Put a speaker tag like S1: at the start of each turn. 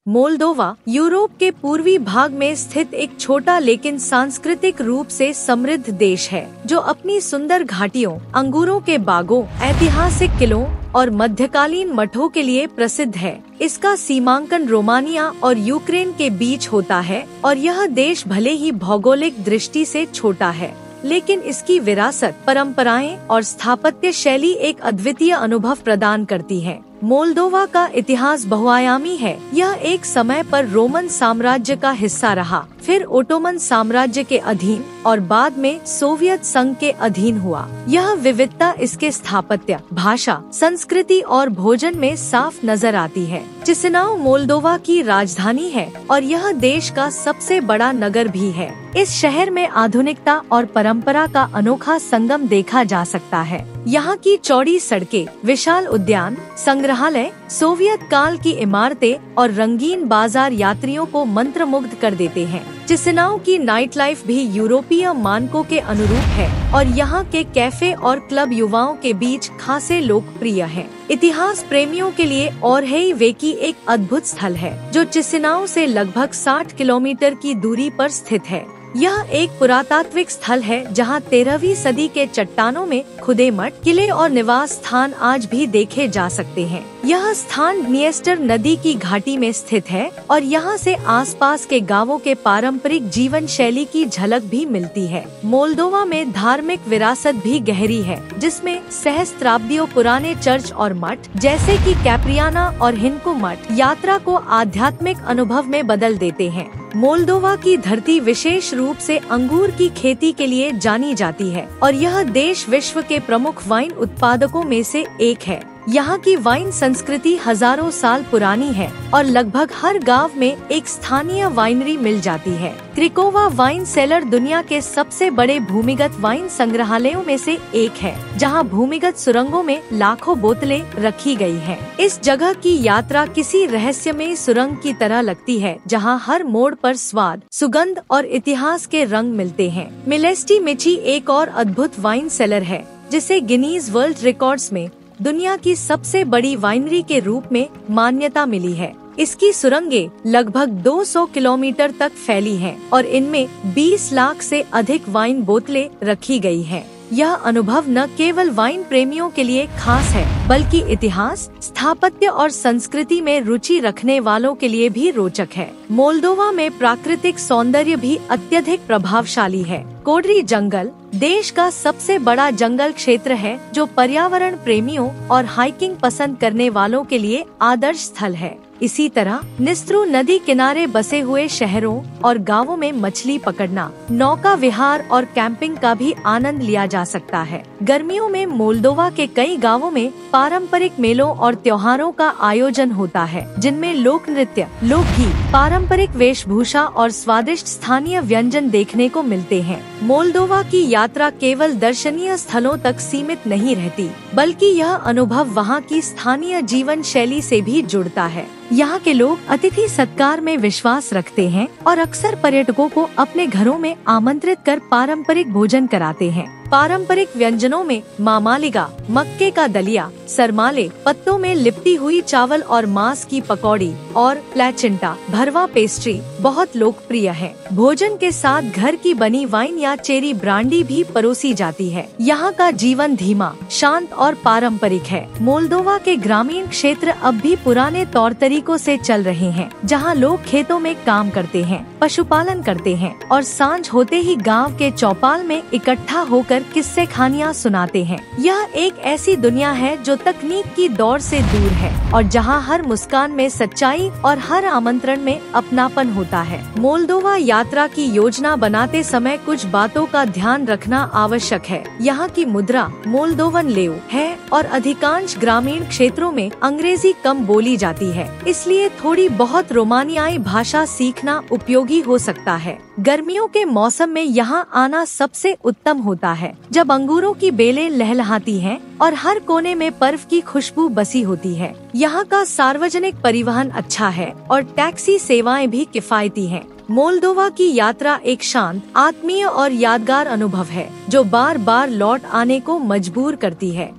S1: Moldova Europe के पूर्वी भाग में स्थित एक छोटा लेकिन सांस्कृतिक रूप से समृद्ध देश है, जो अपनी सुंदर घाटियों, अंगूरों के बागों, ऐतिहासिक किलों और मध्यकालीन मठों के लिए प्रसिद्ध है। इसका सीमांकन रोमानिया और यूक्रेन के बीच होता है और यह देश भले ही भौगोलिक दृष्टि से छोटा है, लेकिन इसकी विरासत, परंपराएं और स्थापत्य शैली एक अद्वितीय अनुभव प्रदान करती है। मोल्दोवा का इतिहास बहुआयामी है। यह एक समय पर रोमन साम्राज्य का हिस्सा रहा, फिर ओटोमन साम्राज्य के अधीन और बाद में सोवियत संघ के अधीन हुआ। यह विविधता इसके स्थापत्य, भाषा, संस्कृति और भोजन में साफ नजर आती है। चिसिनाउ मोल्दोवा की राजधानी है और यह देश का सबसे बड़ा नगर भी है। इस शहर में आधुनिकता और परंपरा का अनोखा संगम देखा जा सकता है। यहाँ की चौड़ी सड़कें, विशाल उद्यान, संग्रहालय, सोवियत काल की इमारतें और रंगीन बाजार यात्रियों को मंत्रमुग्ध कर देते हैं। चिसिनाउ की नाइट लाइफ भी यूरोपीय मानकों के अनुरूप है और यहाँ के कैफे और क्लब युवाओं के बीच खासे लोकप्रिय हैं। इतिहास प्रेमियों के लिए ओरहेइवेकी एक अद्भुत स्थल है, जो चिसिनाउ से लगभग 60 किलोमीटर की दूरी पर स्थित है। यह एक पुरातात्विक स्थल है जहां 13वीं सदी के चट्टानों में खुदे मठ, किले और निवास स्थान आज भी देखे जा सकते हैं। यह स्थान ड्निएस्टर नदी की घाटी में स्थित है और यहां से आसपास के गांवों के पारंपरिक जीवन शैली की झलक भी मिलती है। मोल्दोवा में धार्मिक विरासत भी गहरी है, जिसमें सहस्त्राब्दियों पुराने चर्च और मठ जैसे कि कैप्रियाना और हिनको मठ यात्रा को आध्यात्मिक अनुभव में बदल देते हैं। मोल्दोवा की धरती विशेष रूप से अंगूर की खेती के लिए जानी जाती है और यह देश विश्व के प्रमुख वाइन उत्पादकों में से एक है। यहाँ की वाइन संस्कृति हजारों साल पुरानी है और लगभग हर गांव में एक स्थानीय वाइनरी मिल जाती है। क्रिकोवा वाइन सेलर दुनिया के सबसे बड़े भूमिगत वाइन संग्रहालयों में से एक है, जहाँ भूमिगत सुरंगों में लाखों बोतलें रखी गई हैं। इस जगह की यात्रा किसी रहस्यमयी सुरंग की तरह लगती है, जहाँ हर मोड़ पर स्वाद, सुगंध और इतिहास के रंग मिलते हैं। मिलेस्टी मिची एक और अद्भुत वाइन सेलर है, जिसे गिनीज वर्ल्ड रिकॉर्ड्स में दुनिया की सबसे बड़ी वाइनरी के रूप में मान्यता मिली है। इसकी सुरंगें लगभग 200 किलोमीटर तक फैली हैं और इनमें 20 लाख से अधिक वाइन बोतलें रखी गई हैं। यह अनुभव न केवल वाइन प्रेमियों के लिए खास है, बल्कि इतिहास, स्थापत्य और संस्कृति में रुचि रखने वालों के लिए भी रोचक है। मोल्दोवा में प्राकृतिक सौंदर्य भी अत्यधिक प्रभावशाली है। कोडरी जंगल देश का सबसे बड़ा जंगल क्षेत्र है, जो पर्यावरण प्रेमियों और हाइकिंग पसंद करने वालों के लिए आदर्श स्थल है। इसी तरह निस्त्रु नदी किनारे बसे हुए शहरों और गांवों में मछली पकड़ना, नौका विहार और कैंपिंग का भी आनंद लिया जा सकता है। गर्मियों में मोल्दोवा के कई गांवों में पारंपरिक मेलों और त्योहारों का आयोजन होता है, जिनमें लोक नृत्य, लोकगीत, पारंपरिक वेशभूषा और स्वादिष्ट स्थानीय व्यंजन देखने को मिलते हैं। मोल्दोवा की यात्रा केवल दर्शनीय स्थलों तक सीमित नहीं रहती, बल्कि यह अनुभव वहाँ की स्थानीय जीवन शैली से भी जुड़ता है। यहाँ के लोग अतिथि सत्कार में विश्वास रखते हैं और अक्सर पर्यटकों को अपने घरों में आमंत्रित कर पारंपरिक भोजन कराते हैं। पारंपरिक व्यंजनों में मामालिगा, मक्के का दलिया, सरमाले, पत्तों में लिपटी हुई चावल और मांस की पकौड़ी और प्लेचिंटा, भरवा पेस्ट्री बहुत लोकप्रिय है। भोजन के साथ घर की बनी वाइन या चेरी ब्रांडी भी परोसी जाती है। यहाँ का जीवन धीमा, शांत और पारंपरिक है। मोल्दोवा के ग्रामीण क्षेत्र अब भी पुराने तौर तरीकों से चल रहे हैं, जहाँ लोग खेतों में काम करते हैं, पशुपालन करते हैं और सांझ होते ही गाँव के चौपाल में इकट्ठा होकर किस्से कहानियाँ सुनाते हैं। यह एक ऐसी दुनिया है जो तकनीक की दौड़ से दूर है और जहां हर मुस्कान में सच्चाई और हर आमंत्रण में अपनापन होता है। मोल्दोवा यात्रा की योजना बनाते समय कुछ बातों का ध्यान रखना आवश्यक है। यहाँ की मुद्रा मोल्दोवन लेव है और अधिकांश ग्रामीण क्षेत्रों में अंग्रेजी कम बोली जाती है, इसलिए थोड़ी बहुत रोमानियाई भाषा सीखना उपयोगी हो सकता है। गर्मियों के मौसम में यहाँ आना सबसे उत्तम होता है, जब अंगूरों की बेलें लहलहाती हैं और हर कोने में पर्व की खुशबू बसी होती है। यहाँ का सार्वजनिक परिवहन अच्छा है और टैक्सी सेवाएं भी किफायती हैं। मोल्दोवा की यात्रा एक शांत, आत्मीय और यादगार अनुभव है, जो बार बार लौट आने को मजबूर करती है।